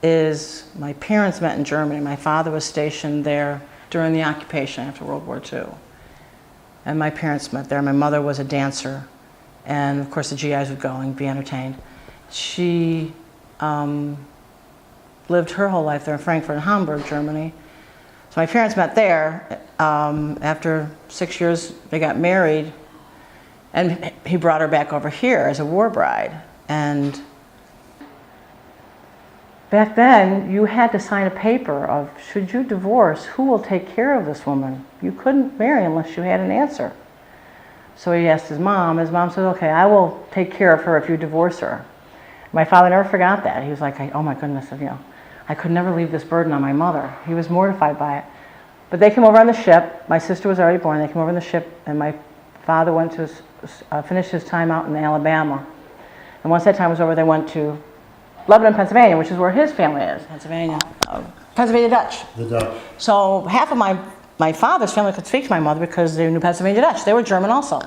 is my parents met in Germany. My father was stationed there during the occupation after World War II. And my parents met there. My mother was a dancer. And of course the GIs would go and be entertained. She lived her whole life there in Frankfurt and Hamburg, Germany. So my parents met there. After 6 years, they got married. And he brought her back over here as a war bride. And back then, you had to sign a paper of, should you divorce, who will take care of this woman? You couldn't marry unless you had an answer. So he asked his mom. His mom said, okay, I will take care of her if you divorce her. My father never forgot that. He was like, oh my goodness, I could never leave this burden on my mother. He was mortified by it. But they came over on the ship. My sister was already born. They came over on the ship, and my father went to finish his time out in Alabama. And once that time was over, they went to Lebanon, Pennsylvania, which is where his family is. Pennsylvania Dutch. The Dutch. So half of my father's family could speak to my mother because they knew Pennsylvania Dutch. They were German also.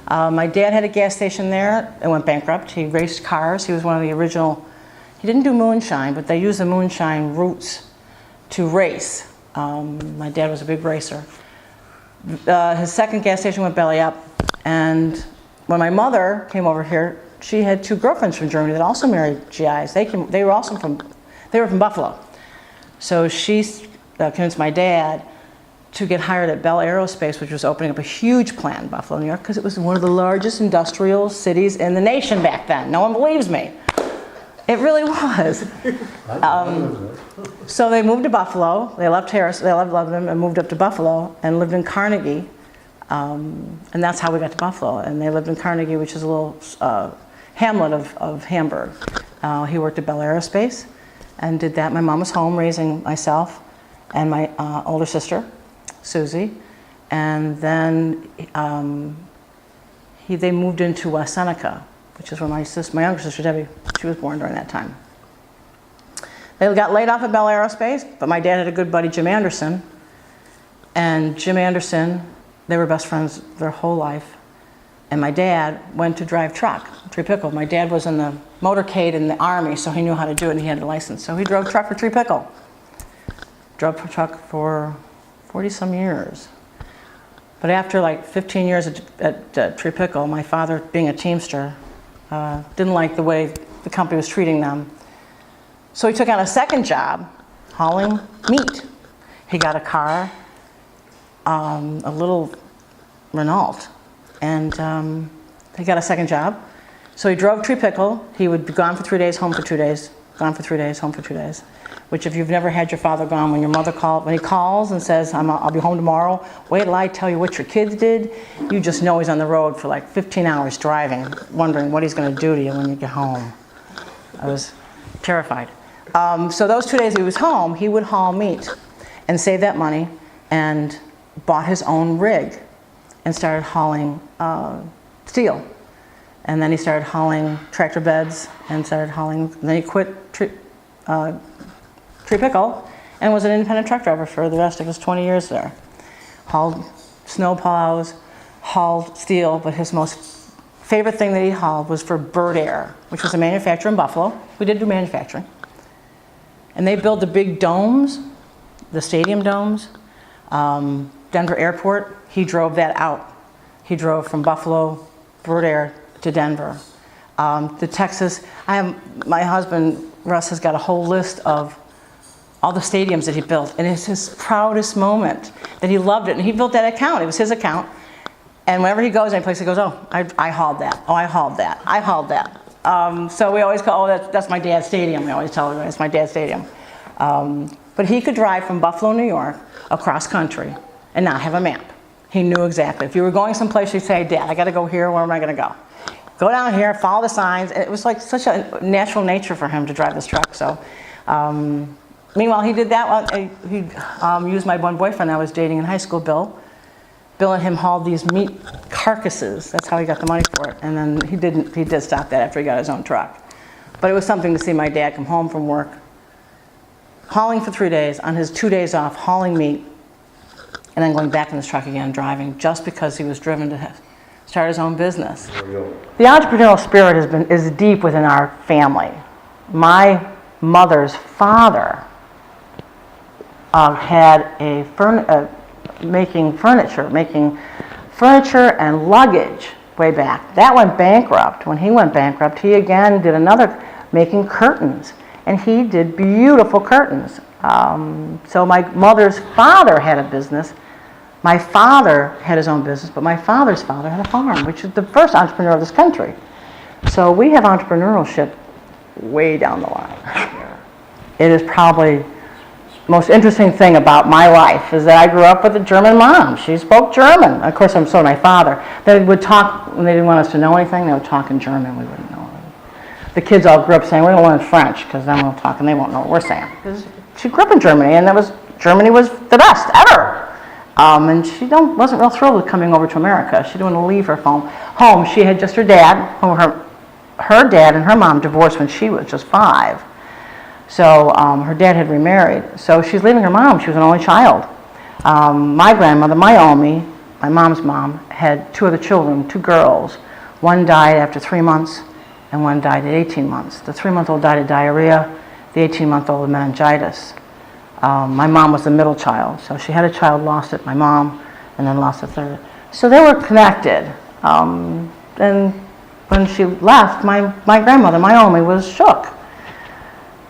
My dad had a gas station there. It went bankrupt. He raced cars. He was one of the original. He didn't do moonshine, but they used the moonshine routes to race. My dad was a big racer. His second gas station went belly up. And when my mother came over here, she had two girlfriends from Germany that also married GIs. They were from Buffalo. So she convinced my dad to get hired at Bell Aerospace, which was opening up a huge plant in Buffalo, New York, because it was one of the largest industrial cities in the nation back then. No one believes me. It really was. So they moved to Buffalo. They left Lebanon and moved up to Buffalo and lived in Carnegie. And that's how we got to Buffalo. And they lived in Carnegie, which is a little hamlet of Hamburg. He worked at Bell Aerospace and did that. My mom was home raising myself and my older sister, Susie. And then they moved into West Seneca, which is where my younger sister, Debbie, she was born during that time. They got laid off at Bell Aerospace, but my dad had a good buddy, Jim Anderson. And Jim Anderson, they were best friends their whole life. And my dad went to drive truck, Tree Pickle. My dad was in the motorcade in the Army, so he knew how to do it, and he had a license. So he drove truck for Tree Pickle. Drove truck for 40-some years. But after like 15 years at Tree Pickle, my father, being a Teamster, didn't like the way the company was treating them. So he took on a second job, hauling meat. He got a car, a little Renault, and he got a second job. So he drove Tree Pickle. He would be gone for 3 days, home for 2 days, gone for 3 days, home for 2 days. Which, if you've never had your father gone, when he calls and says, I'll be home tomorrow, wait till I tell you what your kids did, you just know he's on the road for like 15 hours driving, wondering what he's going to do to you when you get home. I was terrified. So those 2 days he was home, he would haul meat and save that money and bought his own rig and started hauling steel. And then he started hauling tractor beds and then he quit Tree Pickle and was an independent truck driver for the rest of his 20 years there. Hauled snow plows, hauled steel, but his most favorite thing that he hauled was for Bird Air, which was a manufacturer in Buffalo. We did do manufacturing. And they built the big domes, the stadium domes. Denver Airport, he drove that out. He drove from Buffalo, Bird Air, to Denver. The Texas, my husband, Russ, has got a whole list of all the stadiums that he built, and it's his proudest moment that he loved it. And he built that account. It was his account. And whenever he goes any place, he goes, oh, I hauled that. Oh, I hauled that. I hauled that. So we always call, that's my dad's stadium. We always tell everybody it's my dad's stadium. But he could drive from Buffalo, New York, across country and not have a map. He knew exactly. If you were going someplace, you'd say, Dad, I got to go here. Where am I going to go? Go down here, follow the signs. It was like such a natural nature for him to drive this truck. So, meanwhile, he did that. He used my one boyfriend I was dating in high school, Bill. Bill and him hauled these meat carcasses. That's how he got the money for it. And then he did stop that after he got his own truck. But it was something to see my dad come home from work, hauling for 3 days, on his 2 days off, hauling meat, and then going back in his truck again, driving, just because he was driven to start his own business. The entrepreneurial spirit is deep within our family. My mother's father had making furniture and luggage way back. That went bankrupt. When he went bankrupt, he again did another, making curtains, and he did beautiful curtains. So my mother's father had a business. My father had his own business, but my father's father had a farm, which is the first entrepreneur of this country. So we have entrepreneurship way down the line. It is probably the most interesting thing about my life is that I grew up with a German mom. She spoke German. Of course, so did my father. They would talk, when they didn't want us to know anything, they would talk in German. We wouldn't know. The kids all grew up saying, we don't learn French, because then we'll talk and they won't know what we're saying. Because she grew up in Germany, and Germany was the best ever. And she wasn't real thrilled with coming over to America. She didn't want to leave her home. She had just her dad, her dad and her mom divorced when she was just 5. So her dad had remarried. So she's leaving her mom. She was an only child. My grandmother, Naomi, my mom's mom, had 2 other children, 2 girls. One died after 3 months, and one died at 18 months. The 3-month-old died of diarrhea. The 18-month-old of meningitis. My mom was the middle child. So she had a child, lost it, my mom, and then lost a third. So they were connected. And when she left, my grandmother, Naomi, was shook.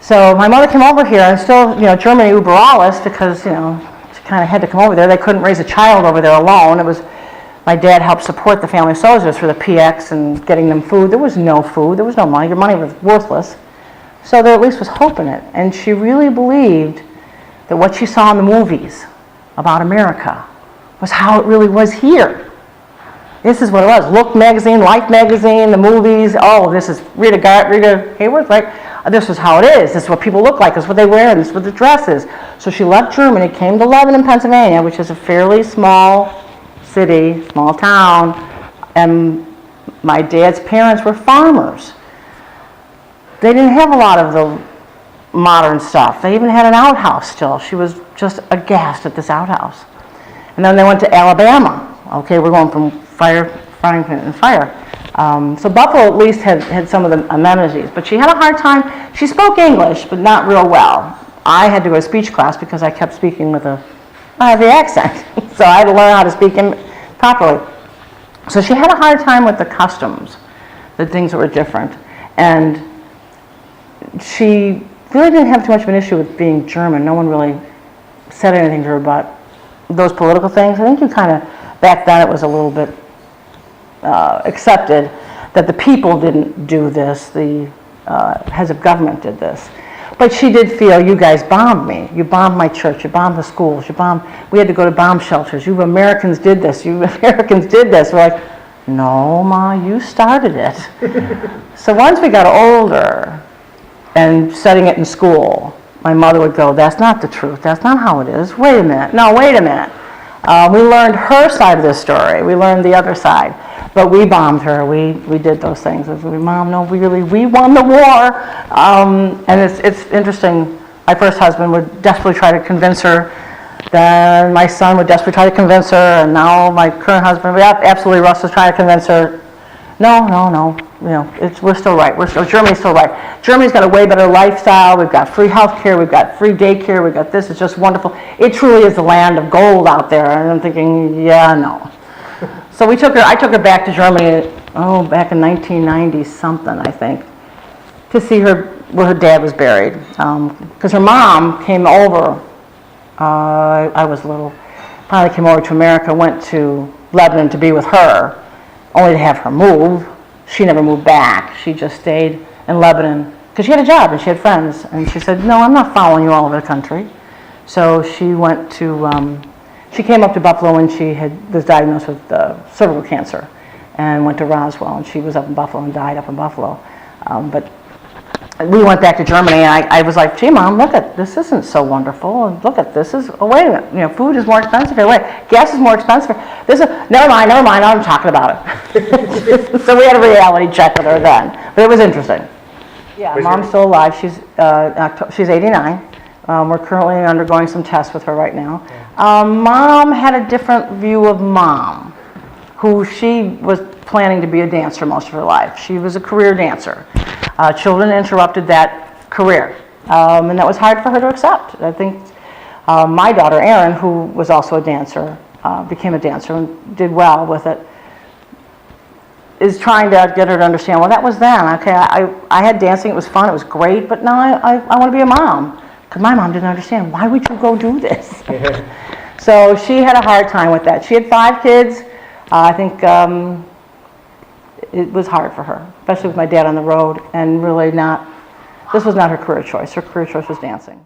So my mother came over here, and still, Germany uber alles, because, she kind of had to come over there. They couldn't raise a child over there alone. My dad helped support the family soldiers through the PX and getting them food. There was no food. There was no money. Your money was worthless. So there at least was hope in it. And she really believed that what she saw in the movies about America was how it really was here. This is what it was. Look magazine, Life magazine, the movies. Oh, this is Rita Hayworth, right? This is how it is. This is what people look like. This is what they wear. This is what the dress is. So she left Germany, came to Lebanon, Pennsylvania, which is a fairly small city, small town, and my dad's parents were farmers. They didn't have a lot of the modern stuff. They even had an outhouse still. She was just aghast at this outhouse. And then they went to Alabama. Okay, we're going from frying pan and fire. So Buffalo at least had some of the amenities, but she had a hard time. She spoke English, but not real well. I had to go to speech class because I kept speaking with a heavy accent. So I had to learn how to speak properly. So she had a hard time with the customs, the things that were different. And she really didn't have too much of an issue with being German. No one really said anything to her about those political things. I think back then it was a little bit accepted that the people didn't do this, the heads of government did this. But she did feel, you guys bombed me. You bombed my church, you bombed the schools, we had to go to bomb shelters. You Americans did this, you Americans did this. We're like, no, Ma, you started it. So once we got older and studying it in school, my mother would go, that's not the truth, that's not how it is. Wait a minute, no, wait a minute. We learned her side of the story, we learned the other side. But we bombed her, we did those things. Mom, no, really, we won the war. And it's interesting, my first husband would desperately try to convince her, then my son would desperately try to convince her, and now my current husband, absolutely, Russ is trying to convince her, no, we're still right, Germany's still right. Germany's got a way better lifestyle, we've got free health care, we've got free daycare, we've got this, it's just wonderful. It truly is the land of gold out there, and I'm thinking, yeah, no. So I took her back to Germany, back in 1990-something, I think, to see where her dad was buried. Because her mom came over, I was little, finally came over to America, went to Lebanon to be with her, only to have her move. She never moved back. She just stayed in Lebanon, because she had a job and she had friends. And she said, no, I'm not following you all over the country. So she went to... She came up to Buffalo when she was diagnosed with cervical cancer and went to Roswell, and she was up in Buffalo and died up in Buffalo. But we went back to Germany, and I was like, gee, Mom, look at this, isn't so wonderful, and look at this, wait a minute, food is more expensive here, gas is more expensive here. Never mind, I'm talking about it. So we had a reality check with her then, but it was interesting. Yeah, Mom's still alive, she's 89. We're currently undergoing some tests with her right now. Mom had a different view of Mom, who she was planning to be a dancer most of her life. She was a career dancer. Children interrupted that career. And that was hard for her to accept. I think my daughter, Erin, who was also a dancer, became a dancer and did well with it, is trying to get her to understand, well, that was then. Okay, I had dancing, it was fun, it was great, but now I want to be a mom. Because my mom didn't understand, why would you go do this? So she had a hard time with that. She had 5 kids. I think it was hard for her, especially with my dad on the road, and really this was not her career choice. Her career choice was dancing.